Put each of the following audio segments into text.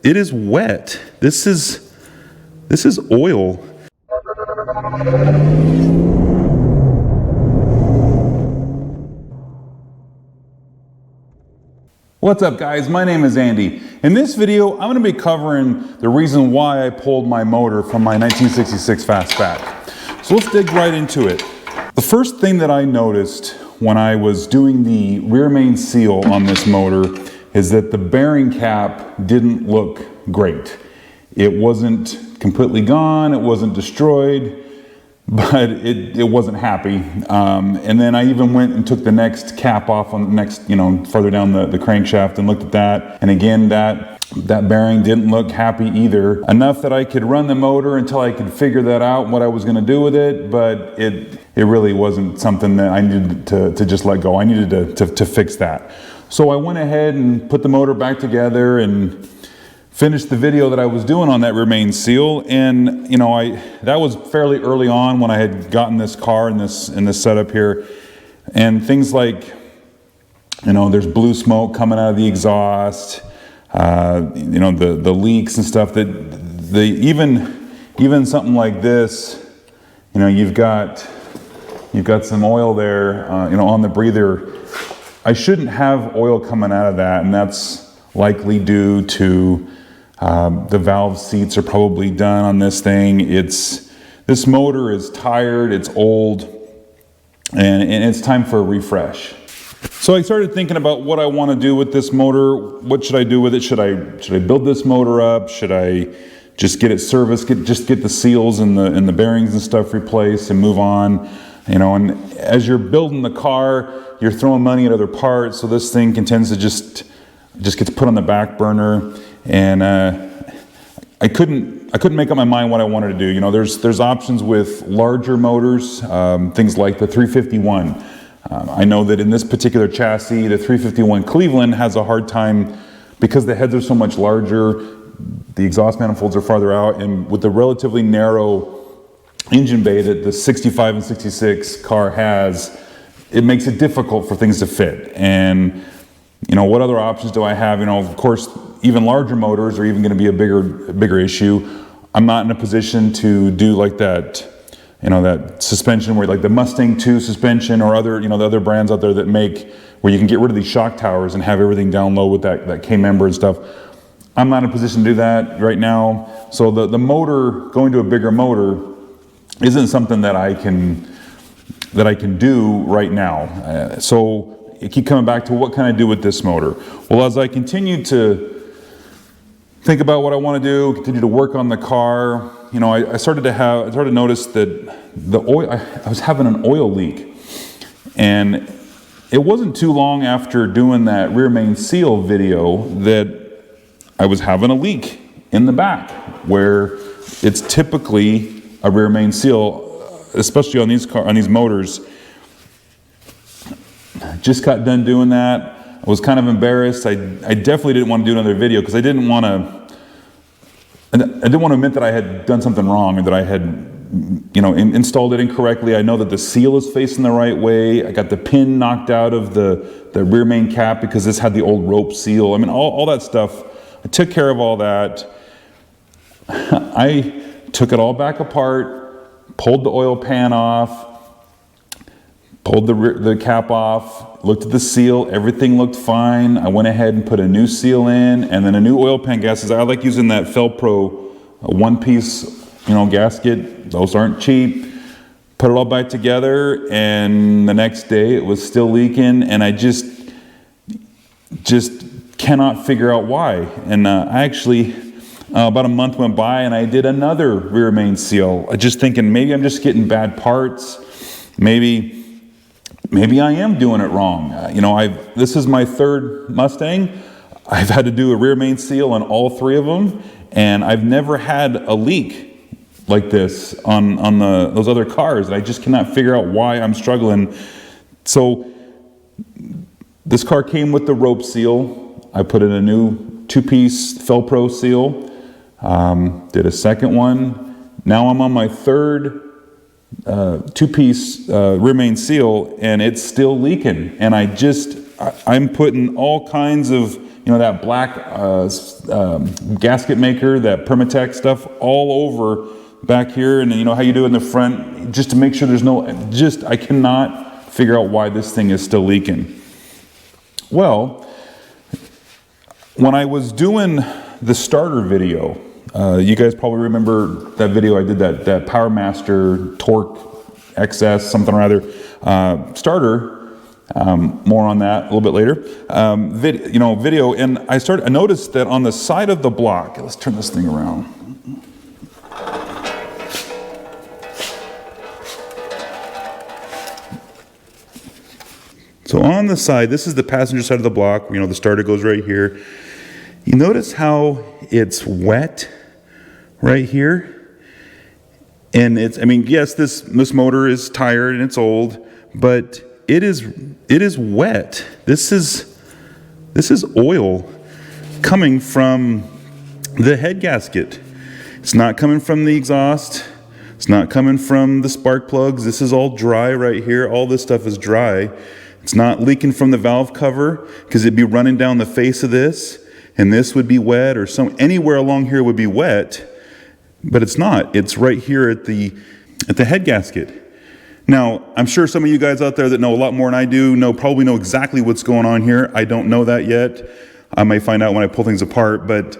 it is wet. This is oil. What's up guys, my name is Andy. In this video, I'm gonna be covering the reason why I pulled my motor from my 1966 Fastback. So let's dig right into it. The first thing that I noticed when I was doing the rear main seal on this motor is that the bearing cap didn't look great. It wasn't completely gone, it wasn't destroyed, but it wasn't happy. And then I even went and took the next cap off on the next, further down the crankshaft and looked at that. And again, that bearing didn't look happy either. Enough that I could run the motor until I could figure that out, what I was gonna do with it, but it really wasn't something that I needed to just let go. I needed to fix that. So I went ahead and put the motor back together and finished the video that I was doing on that rear main seal, and that was fairly early on when I had gotten this car in this setup here, and things like there's blue smoke coming out of the exhaust, the leaks and stuff that even something like this, you've got some oil there, on the breather. I shouldn't have oil coming out of that, and that's likely due to the valve seats are probably done on this thing. This motor is tired, it's old, and it's time for a refresh. So I started thinking about what I want to do with this motor. What should I do with it? Should I build this motor up? Should I just get it serviced, just get the seals and the bearings and stuff replaced and move on? And as you're building the car, you're throwing money at other parts, so this thing tends to just gets put on the back burner. And I couldn't make up my mind what I wanted to do. There's options with larger motors, things like the 351. I know that in this particular chassis, the 351 Cleveland has a hard time because the heads are so much larger, the exhaust manifolds are farther out, and with the relatively narrow engine bay that the 65 and 66 car has, it makes it difficult for things to fit. And what other options do I have? Of course, even larger motors are even going to be a bigger issue. I'm not in a position to do like that, that suspension where like the Mustang 2 suspension or other, the other brands out there that make where you can get rid of these shock towers and have everything down low with that K-member and stuff. I'm not in a position to do that right now. So the motor, going to a bigger motor, isn't something that I can do right now. So I keep coming back to what can I do with this motor? Well, as I continue to think about what I want to do, continue to work on the car, I started to notice that the oil, I was having an oil leak. And it wasn't too long after doing that rear main seal video that I was having a leak in the back, where it's typically a rear main seal, especially on these motors. Just got done doing that. I was kind of embarrassed. I definitely didn't want to do another video because I didn't want to admit that I had done something wrong or that I had, installed it incorrectly. I know that the seal is facing the right way. I got the pin knocked out of the rear main cap because this had the old rope seal. I mean, all that stuff. I took care of all that. I took it all back apart, pulled the oil pan off, pulled the cap off, looked at the seal, everything looked fine. I went ahead and put a new seal in, and then a new oil pan gasket. I like using that Felpro one-piece, gasket. Those aren't cheap. Put it all back together, and the next day it was still leaking, and I just cannot figure out why. And I actually, about a month went by, and I did another rear main seal. Just thinking maybe I'm just getting bad parts. Maybe I am doing it wrong. This is my third Mustang. I've had to do a rear main seal on all three of them, and I've never had a leak like this on those other cars, and I just cannot figure out why I'm struggling. So this car came with the rope seal. I put in a new 2-piece Felpro seal, did a second one. Now I'm on my third 2-piece rear main seal, and it's still leaking. And I'm putting all kinds of you know, that black gasket maker, that Permatech stuff all over back here, and you know how you do in the front, just to make sure there's no, I cannot figure out why this thing is still leaking. Well, when I was doing the starter video, you guys probably remember that video I did, that PowerMaster Torque XS something or other starter. More on that a little bit later. Video, and I noticed that on the side of the block, let's turn this thing around. So on the side, this is the passenger side of the block, you know, the starter goes right here. You notice how it's wet right here? And it's, I mean, yes, this motor is tired and it's old, but it is wet. This is oil coming from the head gasket. It's not coming from the exhaust. It's not coming from the spark plugs. This is all dry right here. All this stuff is dry. It's not leaking from the valve cover, because it'd be running down the face of this, and this would be wet, or anywhere along here would be wet, but it's not. It's right here at the head gasket. Now, I'm sure some of you guys out there that know a lot more than I do probably know exactly what's going on here. I don't know that yet. I may find out when I pull things apart, but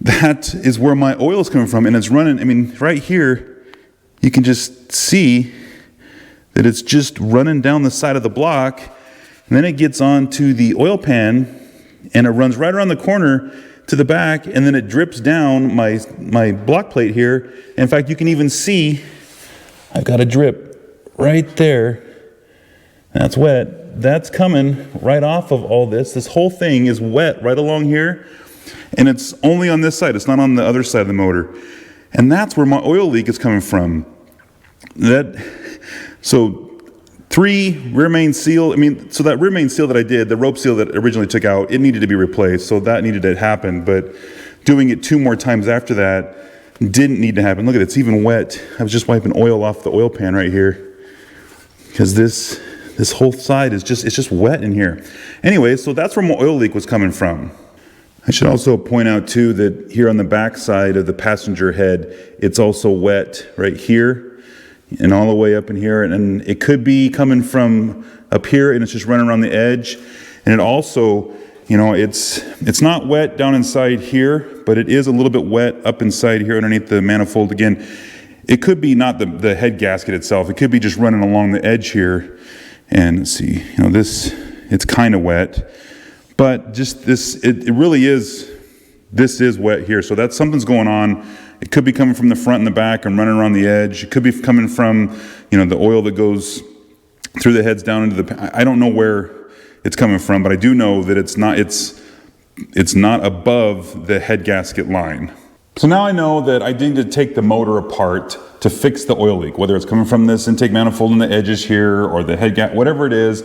that is where my oil is coming from, and it's running. I mean, right here, you can just see that it's just running down the side of the block, and then it gets onto the oil pan, and it runs right around the corner to the back, and then it drips down my block plate here. In fact, you can even see I've got a drip right there. That's wet. That's coming right off of all this. This whole thing is wet right along here, and it's only on this side. It's not on the other side of the motor. And that's where my oil leak is coming from. So 3 rear main seal, so that rear main seal that I did, the rope seal that I originally took out, it needed to be replaced, so that needed to happen, but doing it 2 more times after that didn't need to happen. Look at it, it's even wet. I was just wiping oil off the oil pan right here, because this whole side is just wet in here. Anyway, so that's where my oil leak was coming from. I should also point out too that here on the back side of the passenger head, it's also wet right here, and all the way up in here, and it could be coming from up here, and it's just running around the edge. And it also, you know, it's not wet down inside here, but it is a little bit wet up inside here underneath the manifold. Again, it could be not the head gasket itself. It could be just running along the edge here. And let's see, you know, it's kind of wet, but just it really is, this is wet here. So that's, something's going on. It could be coming from the front and the back and running around the edge. It could be coming from, you know, the oil that goes through the heads down into the, I don't know where it's coming from, but I do know that it's not above the head gasket line. So now I know that I need to take the motor apart to fix the oil leak, whether it's coming from this intake manifold in the edges here or the head gasket, whatever it is.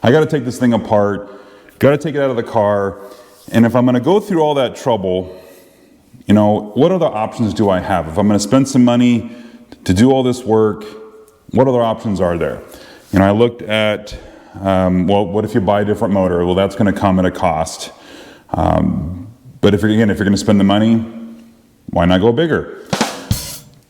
I got to take this thing apart, got to take it out of the car, and if I'm going to go through all that trouble, you know, what other options do I have? If I'm going to spend some money to do all this work, what other options are there? You know, I looked at, well, what if you buy a different motor? Well, that's going to come at a cost. But if you're going to spend the money, why not go bigger?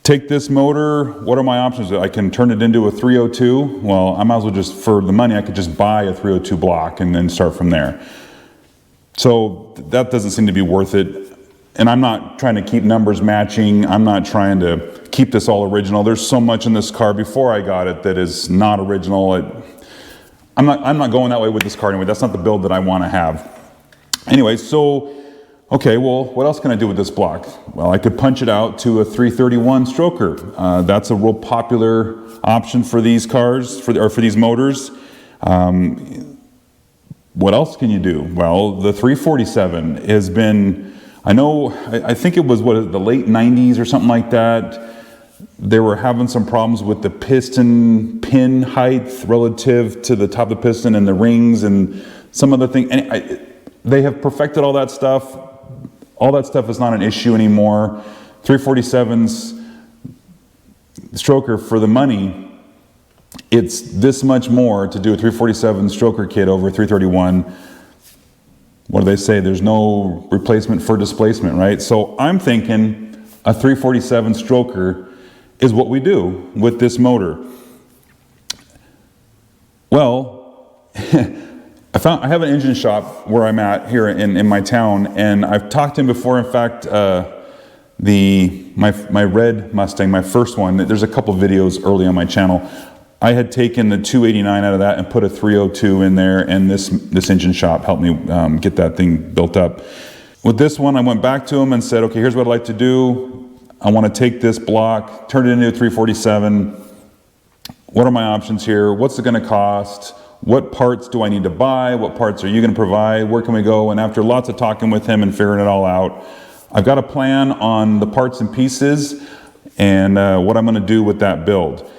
Take this motor, what are my options? I can turn it into a 302. Well, I might as well just, for the money, I could just buy a 302 block and then start from there. So that doesn't seem to be worth it. And I'm not trying to keep numbers matching. I'm not trying to keep this all original. There's so much in this car before I got it that is not original. I'm not going that way with this car anyway. That's not the build that I want to have. Anyway, so, okay, well, what else can I do with this block? Well, I could punch it out to a 331 stroker. That's a real popular option for these cars, for these motors. What else can you do? Well, the 347 has been, I think it was the late 90s or something like that. They were having some problems with the piston pin height relative to the top of the piston and the rings and some other thing. And they have perfected all that stuff. All that stuff is not an issue anymore. 347's stroker, for the money, it's this much more to do a 347 stroker kit over a 331. what do they say? There's no replacement for displacement, right? So I'm thinking a 347 stroker is what we do with this motor. Well, I have an engine shop where I'm at here in my town, and I've talked to him before. In fact, my red Mustang, my first one, there's a couple videos early on my channel. I had taken the 289 out of that and put a 302 in there, and this engine shop helped me get that thing built up. With this one, I went back to him and said, okay, here's what I'd like to do. I want to take this block, turn it into a 347. What are my options here? What's it going to cost? What parts do I need to buy? What parts are you going to provide? Where can we go? And after lots of talking with him and figuring it all out, I've got a plan on the parts and pieces and what I'm going to do with that build.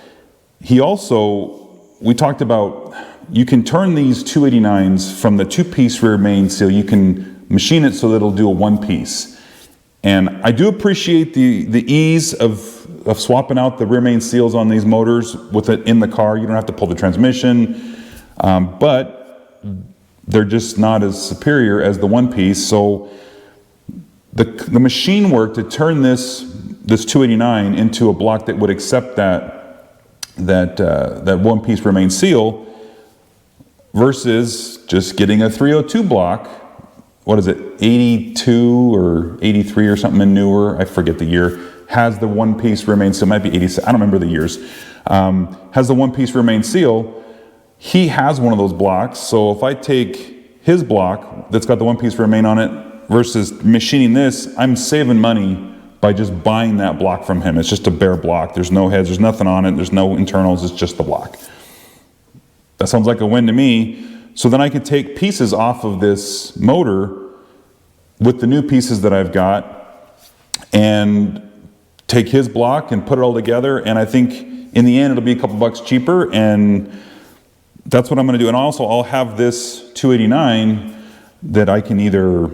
We talked about, you can turn these 289s from the 2-piece rear main seal, you can machine it so that it'll do a 1-piece. And I do appreciate the ease of swapping out the rear main seals on these motors with it in the car. You don't have to pull the transmission, but they're just not as superior as the 1-piece. So the machine work to turn this 289 into a block that would accept that 1-piece rear main seal versus just getting a 302 block. What is it, 82 or 83 or something in newer, I forget the year, has the 1-piece rear main seal, might be 86, I don't remember the years, has the 1-piece rear main seal. He has one of those blocks, so if I take his block that's got the 1-piece rear main on it versus machining this, I'm saving money by just buying that block from him. It's just a bare block. There's no heads, there's nothing on it, there's no internals, it's just the block. That sounds like a win to me. So then I can take pieces off of this motor with the new pieces that I've got and take his block and put it all together, and I think in the end it'll be a couple bucks cheaper, and that's what I'm going to do. And also I'll have this 289 that I can either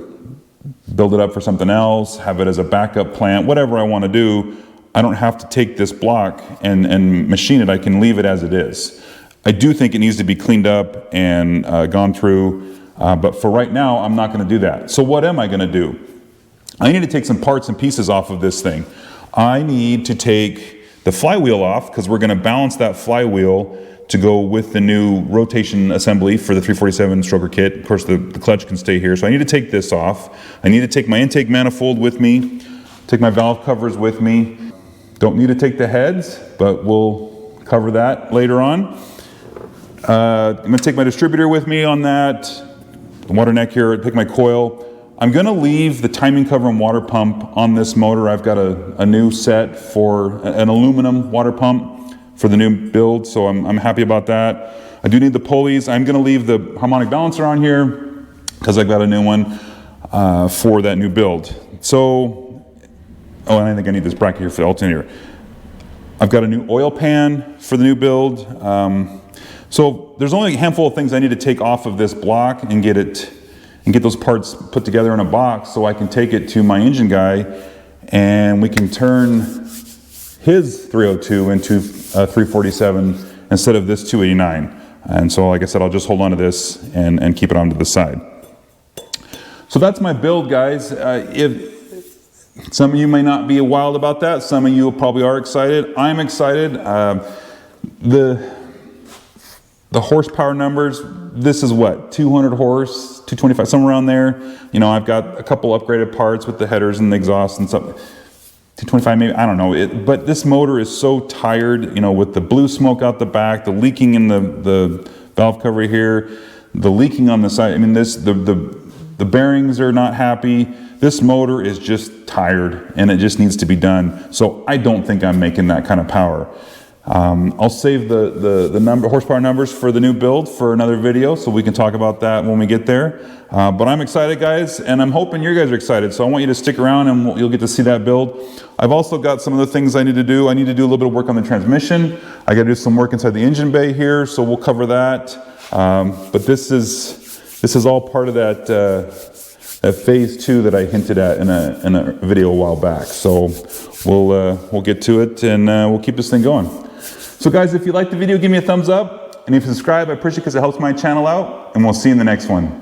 build it up for something else, have it as a backup plant, whatever I want to do. I don't have to take this block and machine it. I can leave it as it is. I do think it needs to be cleaned up and gone through, but for right now, I'm not going to do that. So what am I going to do? I need to take some parts and pieces off of this thing. I need to take the flywheel off because we're going to balance that flywheel to go with the new rotation assembly for the 347 stroker kit. Of course, the clutch can stay here. So I need to take this off. I need to take my intake manifold with me, take my valve covers with me. Don't need to take the heads, but we'll cover that later on. I'm going to take my distributor with me on that, the water neck here, take my coil. I'm going to leave the timing cover and water pump on this motor. I've got a new set for an aluminum water pump for the new build, so I'm happy about that. I do need the pulleys. I'm going to leave the harmonic balancer on here because I've got a new one for that new build. So, oh, and I think I need this bracket here for the alternator. I've got a new oil pan for the new build. So there's only a handful of things I need to take off of this block and get those parts put together in a box so I can take it to my engine guy and we can turn his 302 into a 347 instead of this 289. And so like I said, I'll just hold on to this and keep it onto the side. So that's my build, guys. If some of you may not be wild about that, some of you probably are excited. I'm excited. The horsepower numbers, this is what, 200 horse, 225, somewhere around there. You know, I've got a couple upgraded parts with the headers and the exhaust and something. 225 maybe, I don't know. But this motor is so tired, you know, with the blue smoke out the back, the leaking in the valve cover here, the leaking on the side. I mean, the bearings are not happy. This motor is just tired and it just needs to be done. So I don't think I'm making that kind of power. I'll save the horsepower numbers for the new build for another video, so we can talk about that when we get there. But I'm excited, guys, and I'm hoping you guys are excited. So I want you to stick around and you'll get to see that build. I've also got some of the things I need to do. I need to do a little bit of work on the transmission. I got to do some work inside the engine bay here, so we'll cover that. But this is all part of that phase 2 that I hinted at in a video a while back. So we'll get to it and we'll keep this thing going. So guys, if you liked the video, give me a thumbs up. And if you subscribe, I appreciate it because it helps my channel out. And we'll see you in the next one.